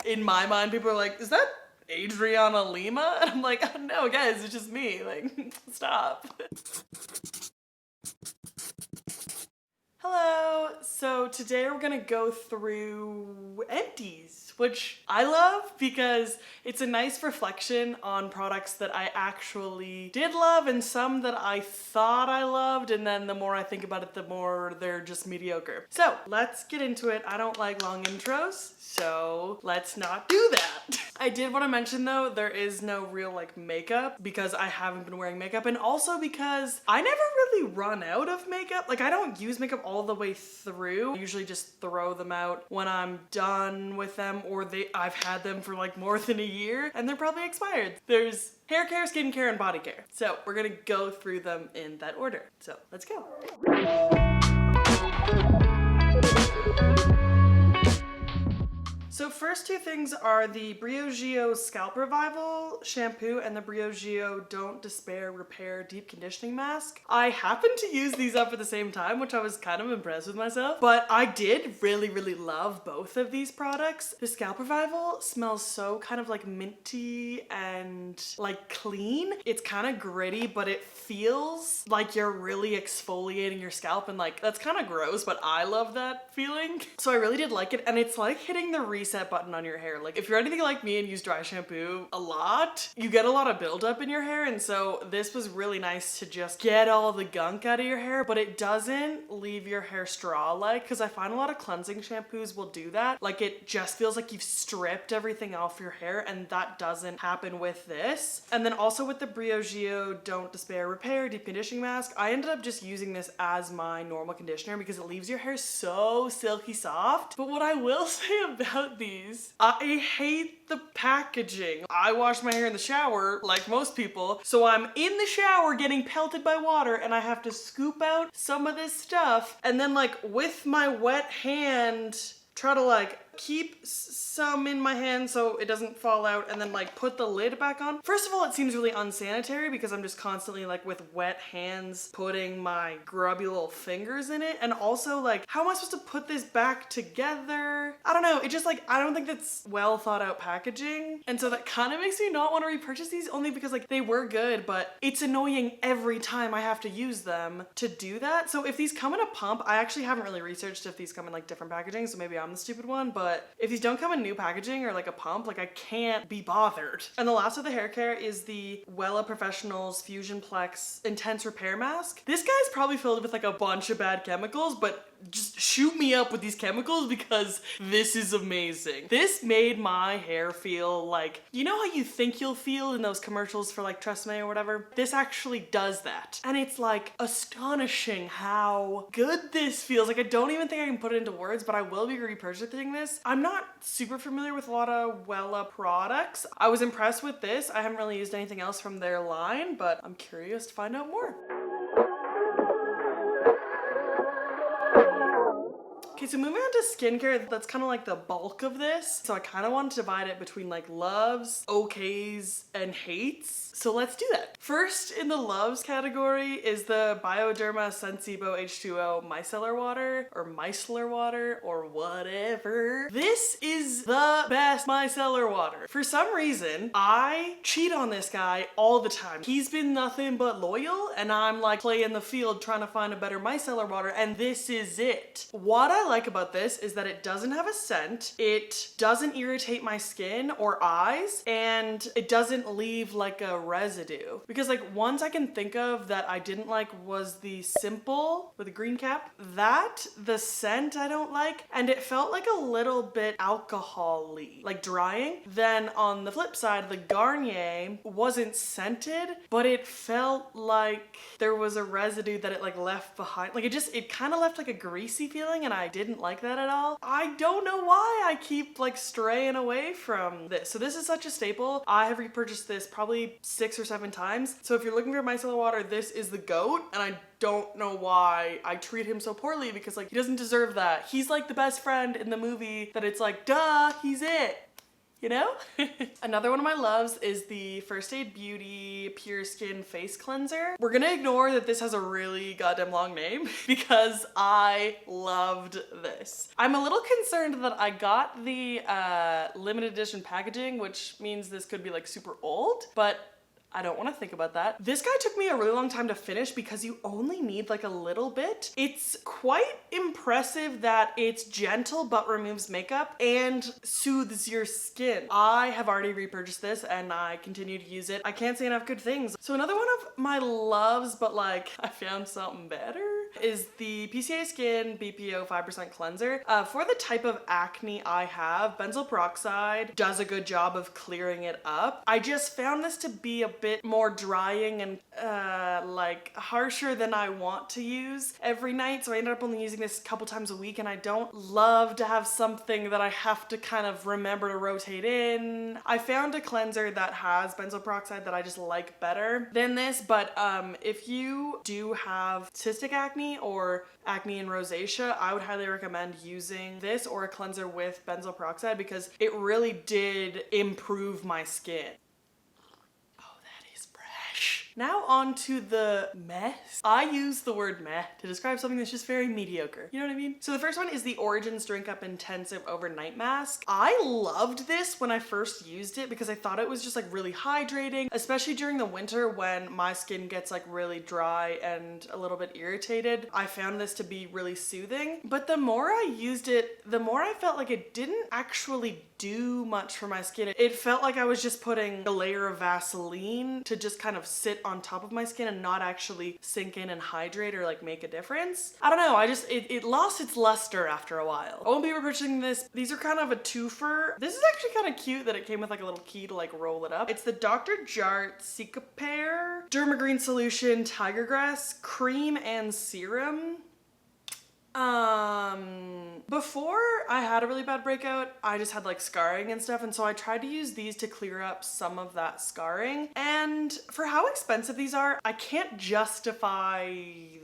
in my mind, people are like, is that Adriana Lima? And I'm like, oh, no, guys, it's just me. Like, stop. Hello. So today we're gonna go through empties, which I love because it's a nice reflection on products that I actually did love and some that I thought I loved, and then the more I think about it, the more they're just mediocre. So let's get into it. I don't like long intros, so let's not do that. I did want to mention though, there is no real like makeup because I haven't been wearing makeup, and also because I never really run out of makeup. Like, I don't use makeup all the way through. I usually just throw them out when I'm done with them, or I've had them for like more than a year and they're probably expired. There's hair care, skincare, and body care. So we're gonna go through them in that order. So let's go. So first two things are the Briogeo Scalp Revival Shampoo and the Briogeo Don't Despair Repair Deep Conditioning Mask. I happened to use these up at the same time, which I was kind of impressed with myself, but I did really, really love both of these products. The Scalp Revival smells so kind of like minty and like clean. It's kind of gritty, but it feels like you're really exfoliating your scalp, and like, that's kind of gross, but I love that feeling. So I really did like it, and it's like hitting the reset button on your hair. Like, if you're anything like me and use dry shampoo a lot, you get a lot of buildup in your hair, and so this was really nice to just get all the gunk out of your hair, but it doesn't leave your hair straw-like, because I find a lot of cleansing shampoos will do that. Like, it just feels like you've stripped everything off your hair, and that doesn't happen with this. And then also with the Briogeo Don't Despair Repair Deep Conditioning Mask, I ended up just using this as my normal conditioner because it leaves your hair so silky soft. But what I will say about these, I hate the packaging. I wash my hair in the shower like most people, so I'm in the shower getting pelted by water and I have to scoop out some of this stuff and then like with my wet hand try to like keep some in my hand so it doesn't fall out and then like put the lid back on. First of all, it seems really unsanitary because I'm just constantly like with wet hands putting my grubby little fingers in it, and also like, how am I supposed to put this back together? I don't know, it just like, I don't think that's well thought out packaging, and so that kind of makes me not want to repurchase these, only because like they were good, but it's annoying every time I have to use them to do that. So if these come in a pump, I actually haven't really researched if these come in like different packaging, so maybe I'm the stupid one, but if these don't come in new packaging or like a pump, like I can't be bothered. And the last of the hair care is the Wella Professionals Fusionplex Intense Repair Mask. This guy's probably filled with like a bunch of bad chemicals, but just shoot me up with these chemicals because this is amazing. This made my hair feel like, you know how you think you'll feel in those commercials for like Tresemme or whatever? This actually does that. And it's like astonishing how good this feels. Like, I don't even think I can put it into words, but I will be repurchasing this. I'm not super familiar with a lot of Wella products. I was impressed with this. I haven't really used anything else from their line, but I'm curious to find out more. Okay, so moving on to skincare, that's kind of like the bulk of this. So I kind of want to divide it between like loves, okays, and hates. So let's do that. First in the loves category is the Bioderma Sensibio H2O Micellar water, or whatever. This is the best micellar water. For some reason, I cheat on this guy all the time. He's been nothing but loyal, and I'm like playing the field trying to find a better micellar water, and this is it. What I like about this is that it doesn't have a scent, it doesn't irritate my skin or eyes, and it doesn't leave like a residue. Because like ones I can think of that I didn't like was the Simple with a green cap. That, the scent I don't like, and it felt like a little bit alcohol-y, like drying. Then on the flip side, the Garnier wasn't scented, but it felt like there was a residue that it like left behind. Like it kind of left like a greasy feeling, and I didn't like that at all. I don't know why I keep like straying away from this. So this is such a staple. I have repurchased this probably 6 or 7 times. So if you're looking for micellar water, this is the GOAT, and I don't know why I treat him so poorly because like he doesn't deserve that. He's like the best friend in the movie that it's like, duh, he's it. you know? Another one of my loves is the First Aid Beauty Pure Skin Face Cleanser. We're gonna ignore that this has a really goddamn long name because I loved this. I'm a little concerned that I got the limited edition packaging, which means this could be like super old, but I don't want to think about that. This guy took me a really long time to finish because you only need like a little bit. It's quite impressive that it's gentle but removes makeup and soothes your skin. I have already repurchased this and I continue to use it. I can't say enough good things. So another one of my loves, but like I found something better, is the PCA Skin BPO 5% cleanser. For the type of acne I have, benzoyl peroxide does a good job of clearing it up. I just found this to be a bit more drying and like harsher than I want to use every night, so I ended up only using this a couple times a week, and I don't love to have something that I have to kind of remember to rotate in. I found a cleanser that has benzoyl peroxide that I just like better than this, but if you do have cystic acne or acne and rosacea, I would highly recommend using this or a cleanser with benzoyl peroxide because it really did improve my skin. Now on to the mess. I use the word meh to describe something that's just very mediocre. You know what I mean? So the first one is the Origins Drink Up Intensive Overnight Mask. I loved this when I first used it because I thought it was just like really hydrating, especially during the winter when my skin gets like really dry and a little bit irritated. I found this to be really soothing, but the more I used it, the more I felt like it didn't actually do much for my skin. It felt like I was just putting a layer of Vaseline to just kind of sit on top of my skin and not actually sink in and hydrate or like make a difference. I don't know, it lost its luster after a while. I won't be repurchasing this. These are kind of a twofer. This is actually kind of cute that it came with like a little key to like roll it up. It's the Dr. Jart Cicapair Dermagreen Solution Tigergrass Cream and Serum. Before I had a really bad breakout, I just had like scarring and stuff, and so I tried to use these to clear up some of that scarring. And for how expensive these are, I can't justify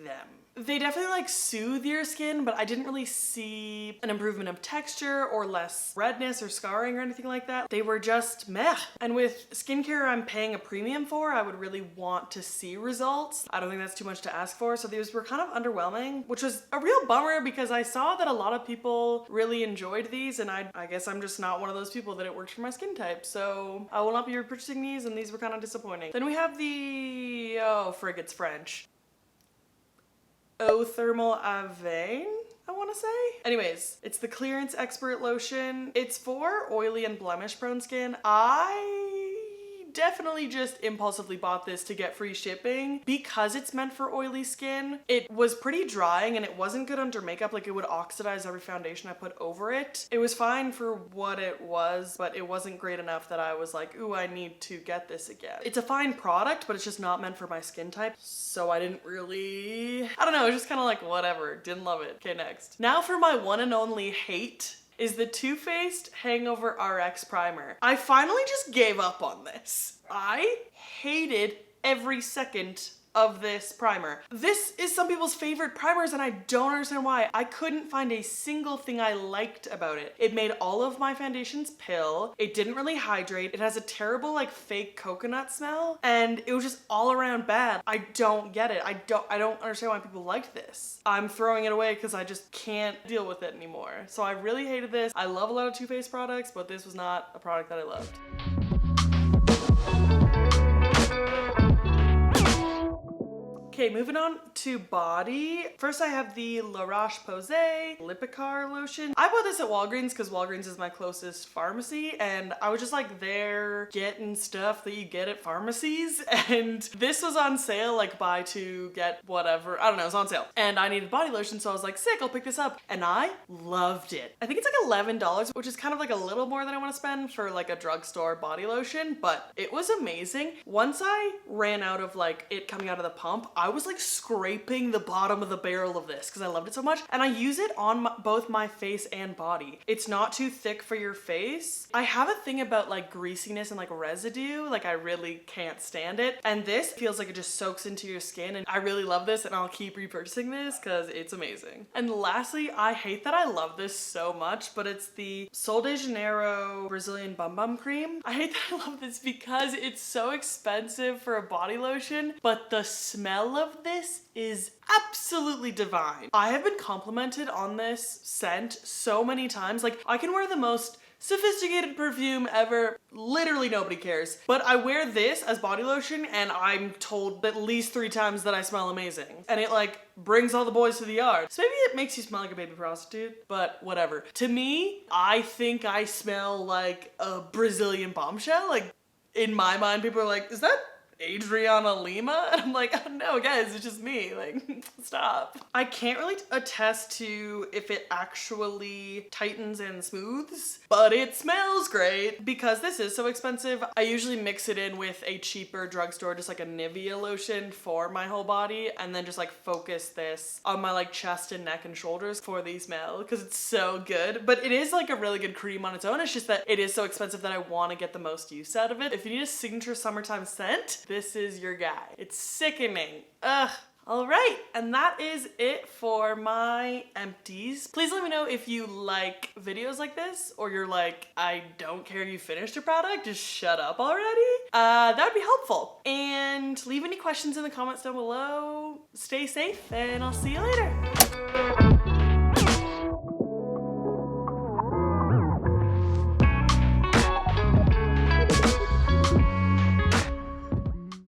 them. They definitely like soothe your skin, but I didn't really see an improvement of texture or less redness or scarring or anything like that. They were just meh. And with skincare I'm paying a premium for, I would really want to see results. I don't think that's too much to ask for, so these were kind of underwhelming, which was a real bummer because I saw that a lot of people really enjoyed these, and I guess I'm just not one of those people that it works for my skin type, so I will not be repurchasing these, and these were kind of disappointing. Then we have the, oh frig, it's French. Thermale Avene, I want to say. Anyways, it's the Clearance Expert Lotion. It's for oily and blemish prone skin. I definitely just impulsively bought this to get free shipping because it's meant for oily skin. It was pretty drying and it wasn't good under makeup. Like, it would oxidize every foundation I put over it. It was fine for what it was, but it wasn't great enough that I was like, ooh, I need to get this again. It's a fine product, but it's just not meant for my skin type. So I didn't really, I don't know, it's just kind of like whatever, didn't love it. Okay, next. Now for my one and only hate is the Too Faced Hangover RX Primer. I finally just gave up on this. I hated every second of this primer. This is some people's favorite primers and I don't understand why. I couldn't find a single thing I liked about it. It made all of my foundations pill. It didn't really hydrate. It has a terrible like fake coconut smell and it was just all around bad. I don't get it. I don't understand why people liked this. I'm throwing it away because I just can't deal with it anymore. So I really hated this. I love a lot of Too Faced products, but this was not a product that I loved. Okay, moving on to body. First I have the La Roche-Posay Lipicar lotion. I bought this at Walgreens because Walgreens is my closest pharmacy and I was just like there getting stuff that you get at pharmacies, and this was on sale, like buy two get whatever. I don't know, it was on sale. And I needed body lotion, so I was like, sick, I'll pick this up. And I loved it. I think it's like $11, which is kind of like a little more than I want to spend for like a drugstore body lotion, but it was amazing. Once I ran out of like it coming out of the pump, I was like scraping the bottom of the barrel of this because I loved it so much. And I use it on both my face and body. It's not too thick for your face. I have a thing about like greasiness and like residue. Like I really can't stand it. And this feels like it just soaks into your skin, and I really love this, and I'll keep repurchasing this because it's amazing. And lastly, I hate that I love this so much, but it's the Sol de Janeiro Brazilian Bum Bum Cream. I hate that I love this because it's so expensive for a body lotion, but the smell of this is absolutely divine. I have been complimented on this scent so many times. Like, I can wear the most sophisticated perfume ever, literally nobody cares, but I wear this as body lotion and I'm told at least 3 times that I smell amazing, and it like brings all the boys to the yard. So maybe it makes you smell like a baby prostitute, but whatever. To me, I think I smell like a Brazilian bombshell. Like, in my mind, people are like, is that Adriana Lima? And I'm like, oh, no guys, it's just me, like, stop. I can't really attest to if it actually tightens and smooths, but it smells great. Because this is so expensive, I usually mix it in with a cheaper drugstore, just like a Nivea lotion for my whole body, and then just like focus this on my like chest and neck and shoulders for the smell, because it's so good. But it is like a really good cream on its own. It's just that it is so expensive that I want to get the most use out of it. If you need a signature summertime scent, this is your guy. It's sickening. Ugh. All right, and that is it for my empties. Please let me know if you like videos like this, or you're like, I don't care you finished your product, just shut up already. That would be helpful. And leave any questions in the comments down below. Stay safe, and I'll see you later.